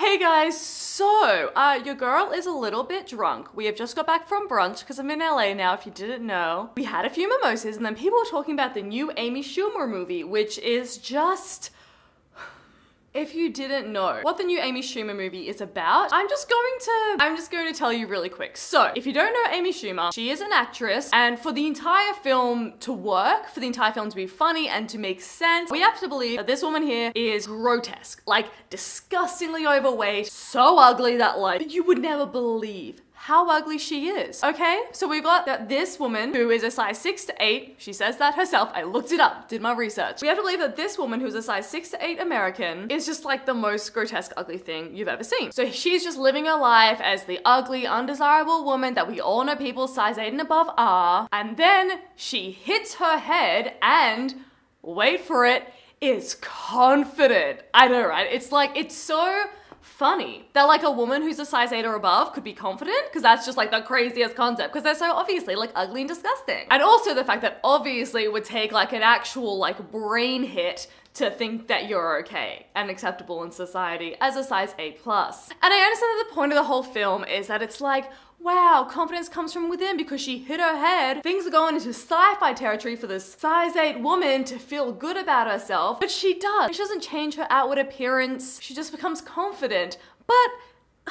Hey guys, your girl is a little bit drunk. We have just got back from brunch because I'm in LA now, if you didn't know. We had a few mimosas and then people were talking about the new Amy Schumer movie, which is just... If you didn't know what the new Amy Schumer movie is about, I'm just going to tell you really quick. So, if you don't know Amy Schumer, she is an actress, and for the entire film to work, for the entire film to be funny and to make sense, we have to believe that this woman here is grotesque, like disgustingly overweight, so ugly that like, you would never believe how ugly she is, okay? So we've got this woman who is a size 6 to 8, she says that herself, I looked it up, did my research. We have to believe that this woman who's a size 6 to 8 American is just like the most grotesque ugly thing you've ever seen. So she's just living her life as the ugly, undesirable woman that we all know people size 8 and above are, and then she hits her head and, wait for it, is confident. I know, right? It's like, it's so funny that like a woman who's a size 8 or above could be confident, because that's just like the craziest concept, because they're so obviously like ugly and disgusting. And also the fact that obviously it would take like an actual like brain hit to think that you're okay and acceptable in society as a size 8+. And I understand that the point of the whole film is that it's like, wow, confidence comes from within because she hit her head. Things are going into sci-fi territory for this size 8 woman to feel good about herself, but she does. She doesn't change her outward appearance. She just becomes confident, but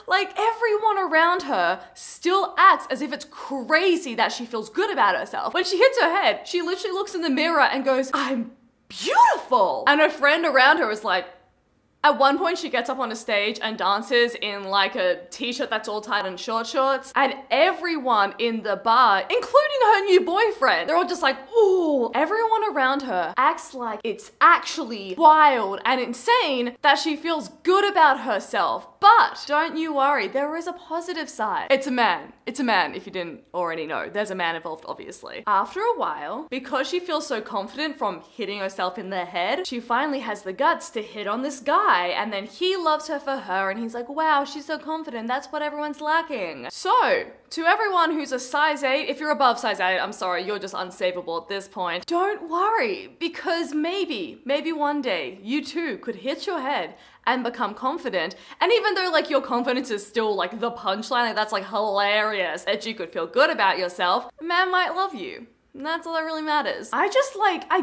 like everyone around her still acts as if it's crazy that she feels good about herself. When she hits her head, she literally looks in the mirror and goes, I'm beautiful. And her friend around her is like, at one point she gets up on a stage and dances in like a t-shirt that's all tight and short shorts, and everyone in the bar, including her new boyfriend, they're all just like, ooh. Everyone around her acts like it's actually wild and insane that she feels good about herself. But don't you worry, there is a positive side. It's a man. It's a man, if you didn't already know. There's a man involved, obviously. After a while, because she feels so confident from hitting herself in the head, she finally has the guts to hit on this guy, and then he loves her for her, and he's like, wow, she's so confident, that's what everyone's lacking. So, to everyone who's a size 8, if you're above size 8, I'm sorry, you're just unsavable at this point. Don't worry, because maybe one day, you too could hit your head and become confident. And even though like your confidence is still like the punchline, like that's like hilarious that you could feel good about yourself, a man might love you. And that's all that really matters. I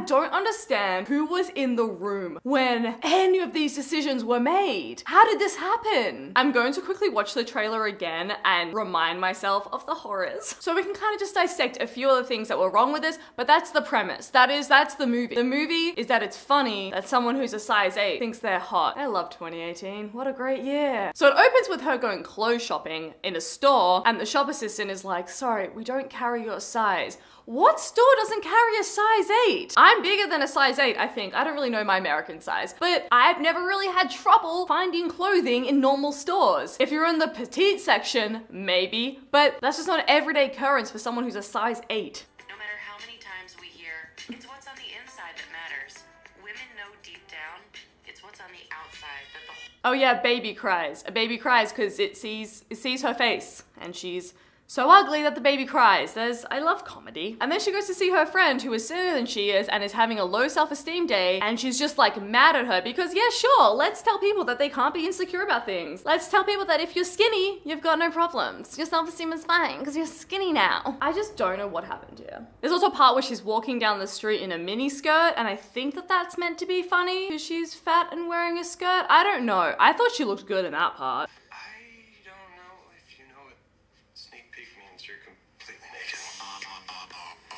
don't understand who was in the room when any of these decisions were made. How did this happen? I'm going to quickly watch the trailer again and remind myself of the horrors, so we can kind of just dissect a few other things that were wrong with this, but that's the premise. That's the movie. The movie is that it's funny that someone who's a size 8 thinks they're hot. I love 2018. What a great year. So it opens with her going clothes shopping in a store, and the shop assistant is like, sorry, we don't carry your size. What store doesn't carry a size 8? I'm bigger than a size 8, I think. I don't really know my American size, but I've never really had trouble finding clothing in normal stores. If you're in the petite section, maybe, but that's just not an everyday occurrence for someone who's a size 8. No matter how many times we hear, it's what's on the inside that matters. Women know deep down, it's what's on the outside that the... Oh yeah, baby cries. A baby cries because it sees her face, and she's so ugly that the baby cries. I love comedy. And then she goes to see her friend who is thinner than she is and is having a low self-esteem day, and she's just like mad at her because yeah, sure, let's tell people that they can't be insecure about things. Let's tell people that if you're skinny, you've got no problems. Your self-esteem is fine because you're skinny now. I just don't know what happened here. There's also a part where she's walking down the street in a mini skirt, and I think that that's meant to be funny because she's fat and wearing a skirt. I don't know. I thought she looked good in that part.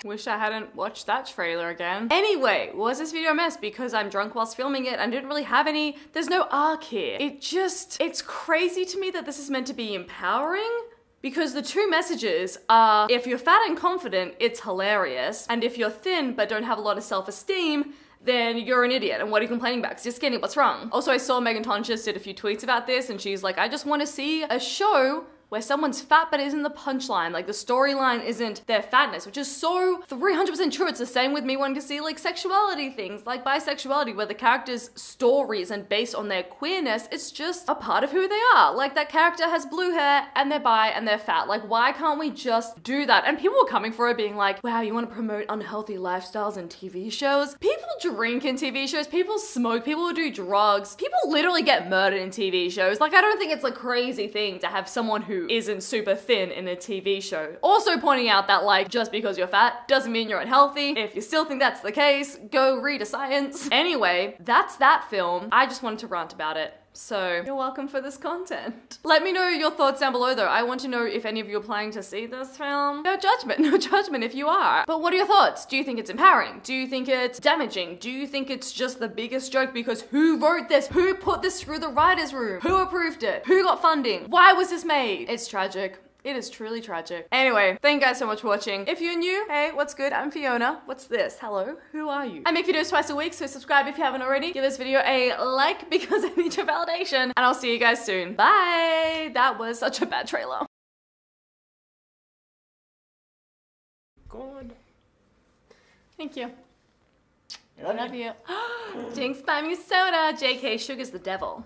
Wish I hadn't watched that trailer again. Anyway, was this video a mess because I'm drunk whilst filming it and didn't really have any? There's no arc here. It's crazy to me that this is meant to be empowering, because the two messages are, if you're fat and confident, it's hilarious, and if you're thin but don't have a lot of self-esteem, then you're an idiot, and what are you complaining about? Because you're skinny, what's wrong? Also, I saw Megan Tonches did a few tweets about this, and she's like, I just want to see a show where someone's fat but isn't the punchline. Like the storyline isn't their fatness, which is so 300% true. It's the same with me wanting to see like sexuality things, like bisexuality, where the character's story isn't based on their queerness. It's just a part of who they are. Like that character has blue hair and they're bi and they're fat. Like why can't we just do that? And people were coming for it being like, wow, you want to promote unhealthy lifestyles in TV shows? People drink in TV shows, people smoke, people do drugs, people literally get murdered in TV shows. Like I don't think it's a crazy thing to have someone who isn't super thin in a TV show. Also pointing out that like just because you're fat doesn't mean you're unhealthy. If you still think that's the case, go read a science. Anyway, that's that film. I just wanted to rant about it. So you're welcome for this content. Let me know your thoughts down below though. I want to know if any of you are planning to see this film. No judgment if you are. But what are your thoughts? Do you think it's empowering? Do you think it's damaging? Do you think it's just the biggest joke because who wrote this? Who put this through the writer's room? Who approved it? Who got funding? Why was this made? It's tragic. It is truly tragic. Anyway, thank you guys so much for watching. If you're new, hey, what's good? I'm Fiona. What's this? Hello, who are you? I make videos twice a week, so subscribe if you haven't already. Give this video a like because I need your validation. And I'll see you guys soon. Bye! That was such a bad trailer. God. Thank you. I love you. Jinx, buy me soda. JK, sugar's the devil.